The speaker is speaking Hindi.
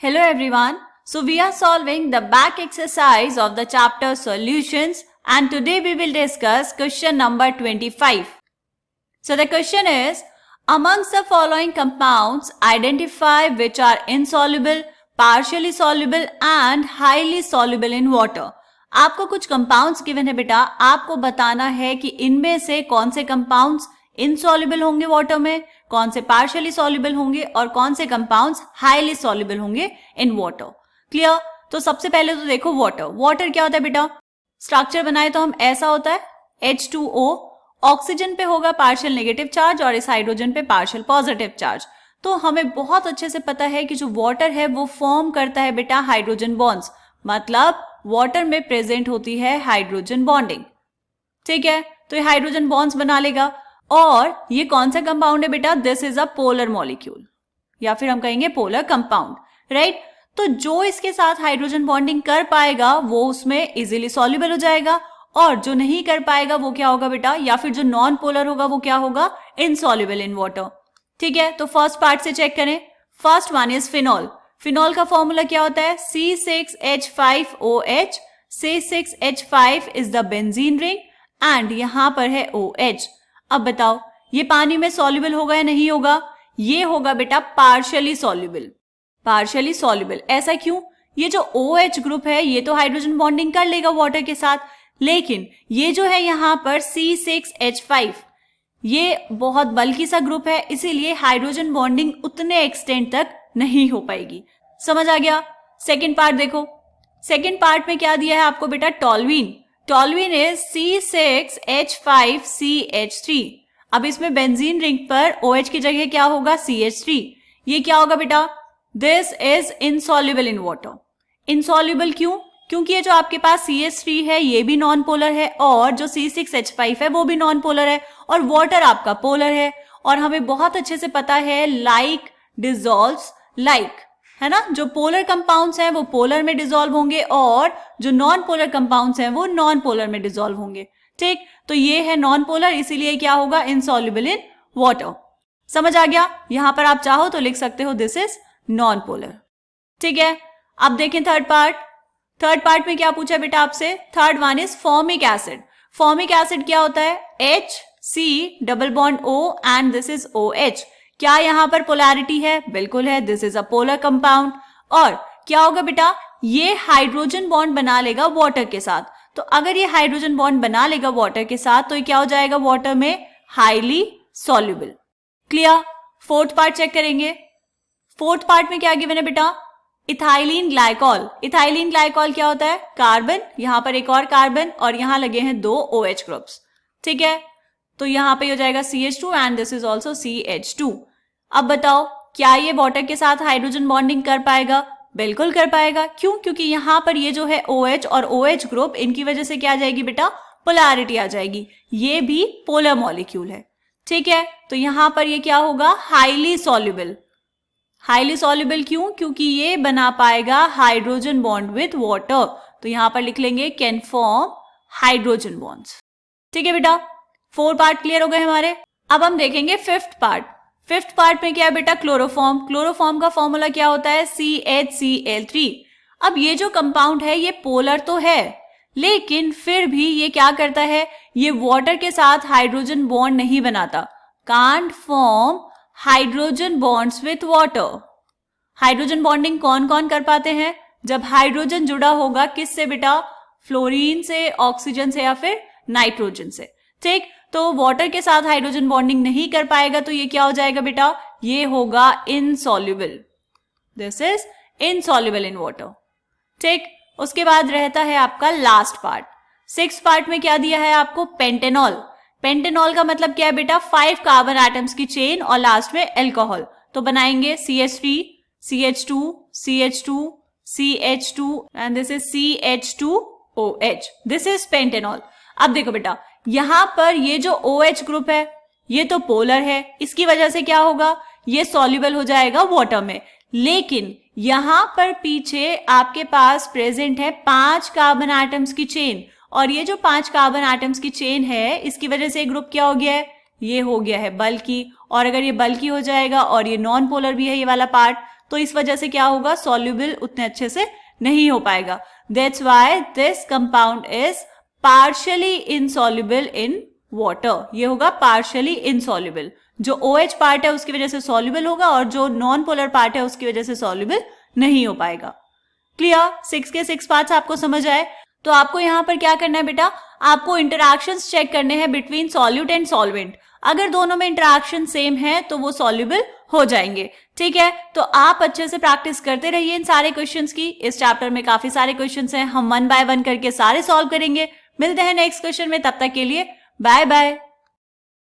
Hello everyone. So we are solving the back exercise of the chapter solutions and today we will discuss question number 25. So the question is, amongst the following compounds, identify which are insoluble, partially soluble and highly soluble in water. आपको कुछ कंपाउंड्स गिवन है बेटा, आपको बताना है कि इनमें से कौन से कंपाउंड्स इनसॉल्युबल होंगे वाटर में, कौन से पार्शियली सॉल्युबल होंगे और कौन से कंपाउंड्स हाईली सॉल्युबल होंगे इन वाटर. क्लियर? तो सबसे पहले तो देखो वाटर क्या होता है बेटा. स्ट्रक्चर बनाए तो हम ऐसा होता है H2O, ऑक्सीजन पे होगा पार्शियल नेगेटिव चार्ज और इस हाइड्रोजन पे पार्शियल पॉजिटिव चार्ज. तो हमें बहुत अच्छे से पता है कि जो वाटर है वो फॉर्म करता है बेटा हाइड्रोजन बॉन्ड्स, मतलब वाटर में प्रेजेंट होती है हाइड्रोजन बॉन्डिंग. ठीक है, तो ये हाइड्रोजन बॉन्ड्स बना लेगा. और ये कौन सा कंपाउंड है बेटा? This is a polar molecule या फिर हम कहेंगे पोलर कंपाउंड, राइट. तो जो इसके साथ हाइड्रोजन बॉन्डिंग कर पाएगा वो उसमें इजीली सॉल्युबल हो जाएगा और जो नहीं कर पाएगा वो क्या होगा बेटा, या फिर जो नॉन पोलर होगा वो क्या होगा, इनसॉल्युबल इन वाटर. ठीक है, तो फर्स्ट पार्ट से चेक करें. First one is phenol. Phenol का फॉर्मूला क्या होता है? C6H5OH. C6H5 is the benzene ring and यहां पर है OH. अब बताओ ये पानी में सॉल्युबल होगा या नहीं होगा? ये होगा बेटा पार्शियली सॉल्युबल. पार्शियली सॉल्युबल ऐसा क्यों? ये जो OH ग्रुप है ये तो हाइड्रोजन बॉन्डिंग कर लेगा वाटर के साथ, लेकिन ये जो है यहां पर C6H5 ये बहुत बल्कि सा ग्रुप है, इसीलिए हाइड्रोजन बॉन्डिंग उतने एक्सटेंट तक नहीं हो पाएगी. समझ आ गया? सेकेंड पार्ट देखो. सेकेंड पार्ट में क्या दिया है आपको बेटा? टॉल्यूइन. Toluene is C6H5CH3. अब इसमें बेंजीन रिंग पर OH की जगह क्या होगा? CH3. ये क्या होगा बेटा? This is insoluble in water. Insoluble क्यों? क्योंकि ये जो आपके पास CH3 है ये भी नॉन पोलर है और जो C6H5 है वो भी नॉन पोलर है और वाटर आपका पोलर है. और हमें बहुत अच्छे से पता है लाइक डिसॉल्व्स लाइक, है ना. जो पोलर कंपाउंड्स हैं वो पोलर में डिसॉल्व होंगे और जो नॉन पोलर कंपाउंड्स हैं वो नॉन पोलर में डिसॉल्व होंगे. ठीक, तो ये है नॉन पोलर, इसीलिए क्या होगा? Insoluble in water. समझ आ गया? यहां पर आप चाहो तो लिख सकते हो दिस इज नॉन पोलर. ठीक है, अब देखें थर्ड पार्ट. थर्ड पार्ट में क्या पूछा बेटा आपसे? Third one is formic acid. Formic acid क्या होता है? HC_O and this is OH. क्या यहां पर पोलैरिटी है? बिल्कुल है, this is a polar compound. और क्या होगा बेटा? ये हाइड्रोजन बॉन्ड बना लेगा वाटर के साथ. तो अगर ये हाइड्रोजन बॉन्ड बना लेगा वाटर के साथ तो ये क्या हो जाएगा वाटर में? Highly soluble. Clear? Fourth part check करेंगे. फोर्थ पार्ट में क्या गिवन है बेटा? Ethylene glycol. इथाइलिन ग्लाइकॉल क्या होता है? कार्बन, यहां पर एक और कार्बन और यहां लगे हैं दो OH ग्रुप्स. ठीक है, तो यहां पे हो जाएगा CH2 and this is also CH2. अब बताओ क्या ये वाटर के साथ हाइड्रोजन बॉन्डिंग कर पाएगा? बिल्कुल कर पाएगा. क्यों? क्योंकि यहां पर ये जो है OH और OH ग्रुप, इनकी वजह से क्या आ जाएगी बेटा? पोलैरिटी आ जाएगी. ये भी पोलर मॉलिक्यूल है. ठीक है, तो यहां पर ये क्या होगा? Highly soluble. हाईली सॉल्युबल क्यों? क्योंकि ये बना पाएगा हाइड्रोजन बॉन्ड विथ वाटर. तो यहां पर लिख लेंगे कैन फॉर्म हाइड्रोजन बॉन्ड्स. ठीक है बेटा, 4 पार्ट क्लियर हो गए हमारे. अब हम देखेंगे फिफ्थ पार्ट. फिफ्थ पार्ट में क्या है बेटा? क्लोरोफॉर्म. क्लोरोफॉर्म का फॉर्मूला क्या होता है? CHCl3. अब ये जो कंपाउंड है ये पोलर तो है, लेकिन फिर भी ये क्या करता है? ये वाटर के साथ हाइड्रोजन बॉन्ड नहीं बनाता. Can't form hydrogen bonds with water. Hydrogen bonding कौन कौन कर पाते हैं? जब हाइड्रोजन जुड़ा होगा किससे बेटा? फ्लोरीन से, ऑक्सीजन से या फिर नाइट्रोजन से. ठीक, तो वाटर के साथ हाइड्रोजन बॉन्डिंग नहीं कर पाएगा तो ये क्या हो जाएगा बेटा? ये होगा insoluble. This is insoluble in water. ठीक, उसके बाद रहता है आपका लास्ट पार्ट. सिक्स्थ पार्ट में क्या दिया है आपको? पेंटेनॉल. पेंटेनॉल का मतलब क्या है बेटा? 5 कार्बन एटम्स की चेन और लास्ट में अल्कोहल. तो बनाएंगे CH3, CH2, CH2, CH2 and this is CH2OH. This is pentanol. अब देखो बेटा यहां पर ये जो OH ग्रुप है ये तो पोलर है, इसकी वजह से क्या होगा? ये सॉल्युबल हो जाएगा वाटर में. लेकिन यहां पर पीछे आपके पास प्रेजेंट है 5 कार्बन एटम्स की चेन और ये जो 5 कार्बन एटम्स की चेन है इसकी वजह से ग्रुप क्या हो गया है? ये हो गया है बल्कि. और अगर ये बल्कि हो जाएगा और ये नॉन पोलर भी है ये वाला पार्ट तो इस वजह से क्या होगा, सॉल्युबल उतने अच्छे से नहीं हो पाएगा। That's why this compound is partially insoluble in water. ये होगा पार्शियली इनसॉल्युबल, जो OH पार्ट है उसकी वजह से सॉल्युबल होगा और जो नॉन पोलर पार्ट है उसकी वजह से सॉल्युबल नहीं हो पाएगा। क्लियर? 6 के 6 पार्ट्स आपको समझ आए? तो आपको यहाँ पर क्या करना है बेटा, आपको इंटरैक्शंस चेक करने हैं बिटवीन सॉल्यूट एंड सॉल्वेंट। अगर दोनों में इंटरैक्शन सेम है तो वो सॉल्युबल हो जाएंगे। ठीक है, तो आप अच्छे से प्रैक्टिस करते रहिए इन सारे क्वेश्चंस की। इस चैप्टर में काफी सारे क्वेश्चंस हैं, हम 1 बाय 1 करके सारे सॉल्व करेंगे। मिलते हैं नेक्स्ट क्वेश्चन में, तब तक के लिए बाय बाय।